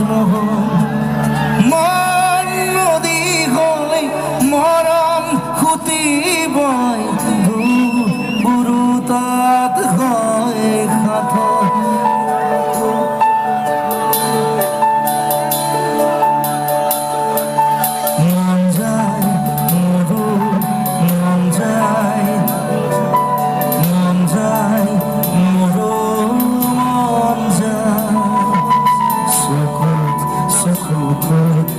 তাজমহল মন নদী হয় মরম খুতি বয় বুড়ো তাত হয় খাথর মন যায় মরু মন যায় মন যায় মরু মন যায় سکوت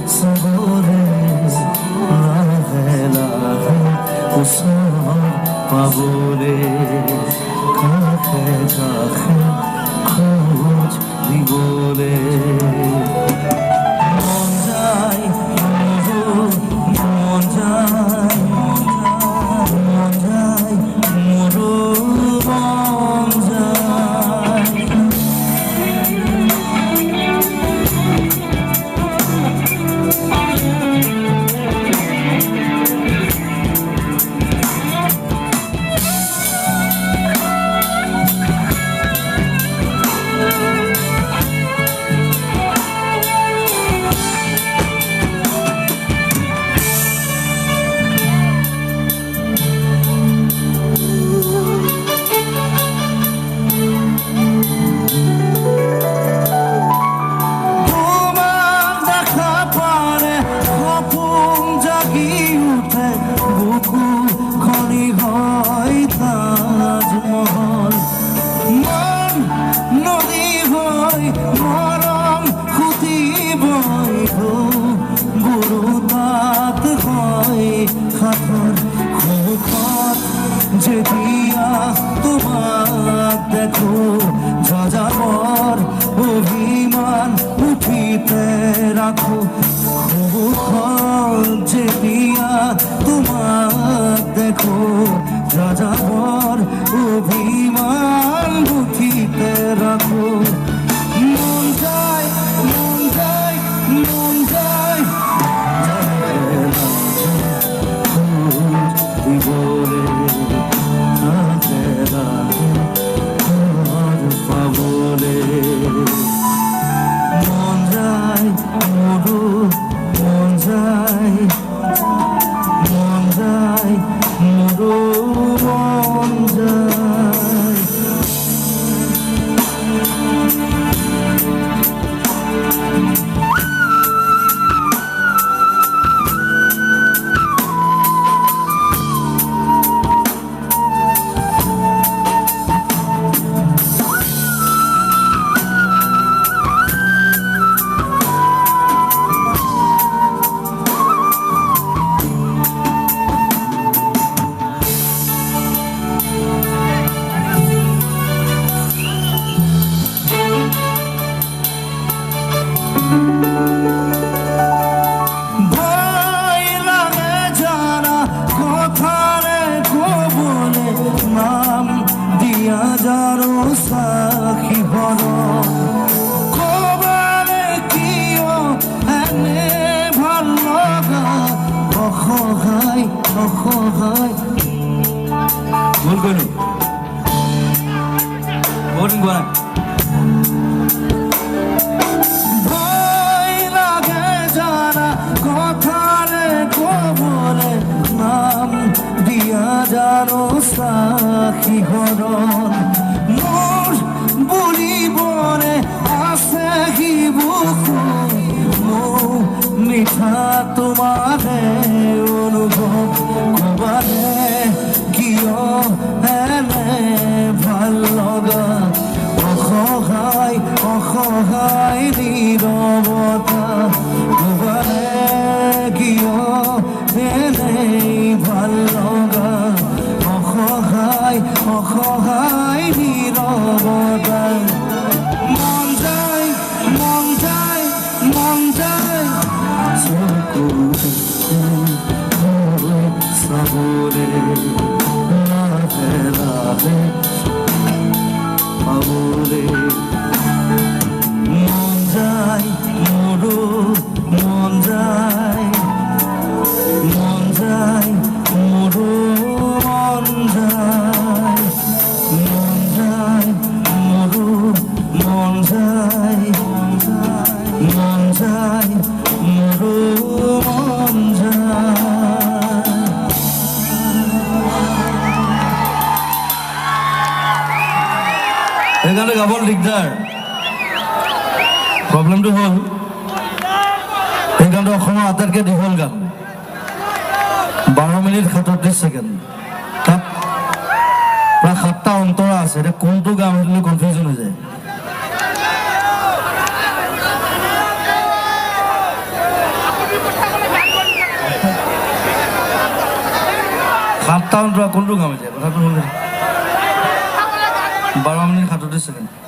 سبوره لحظه لحظه اصلا پابوره کاخه کاخه کوچ دیگوره من جای مرو من جای من جای مرو من جای যেদিয়া তোমাক দেখো যাযাবর অভিমান উঠিতে রাখো যেদিয়া তোমাক দেখো যাযাবর অভিমান উঠিতে রাখো মন যায় মন যায় মন যায় বলে পাবলে মন যায় মরু মন যায় মন যায় মরু মন যায় ভয় লাগে যারা কথারে কবলে নাম দিয়া যারো সাক্ষী হর কবারে কিয় এনে ভাল লগা অসহায় অসহায় ভুল করলো ভুল করা কথারে কবলে নাম দিয়া জানো সাক্ষী হরণ মোর বলিবনে আছে কি বুকু মিঠা তোমারে অনুভব কবারে কিয় এনে ভাল লগা অসহায় অসহায় নীরবতা কবারে কিয় এনে ভাল লগা অসহায় অসহায় নীরবতা মন যায় মন যায় মন যায় সাবরে লাহে লাহে পাবলে মন যায় মরু মন যায় মন যায় মরু মন যায় মন যায় মরু মন যায় মন প্ৰগ্ৰামটো হ'ল এই গানটো অসমৰ আটাইতকৈ দীঘল গান 12 মিনিট 37 ছেকেণ্ড তাত প্ৰায় 7টা অন্তৰা আছে এতিয়া কোনটো গান হ'লে কনফিউজন হৈ যায় সাতটা অন্তৰা কোনটো গান হৈ যায় কথাটো হ'ল 12 মিনিট 37 ছেকেণ্ড